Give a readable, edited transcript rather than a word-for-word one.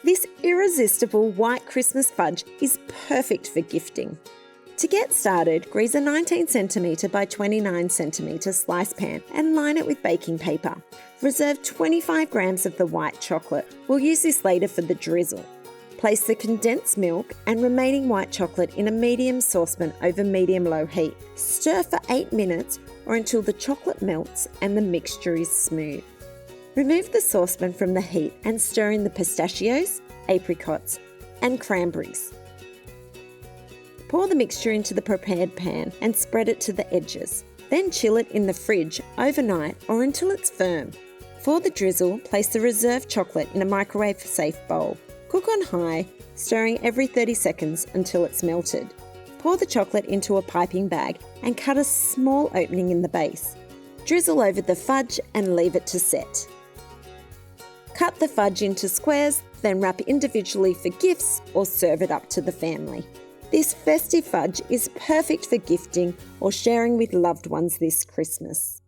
This irresistible white Christmas fudge is perfect for gifting. To get started, grease a 19cm by 29cm slice pan and line it with baking paper. Reserve 25 grams of the white chocolate. We'll use this later for the drizzle. Place the condensed milk and remaining white chocolate in a medium saucepan over medium-low heat. Stir for 8 minutes or until the chocolate melts and the mixture is smooth. Remove the saucepan from the heat and stir in the pistachios, apricots and cranberries. Pour the mixture into the prepared pan and spread it to the edges. Then chill it in the fridge overnight or until it's firm. For the drizzle, place the reserved chocolate in a microwave-safe bowl. Cook on high, stirring every 30 seconds until it's melted. Pour the chocolate into a piping bag and cut a small opening in the base. Drizzle over the fudge and leave it to set. Cut the fudge into squares, then wrap individually for gifts or serve it up to the family. This festive fudge is perfect for gifting or sharing with loved ones this Christmas.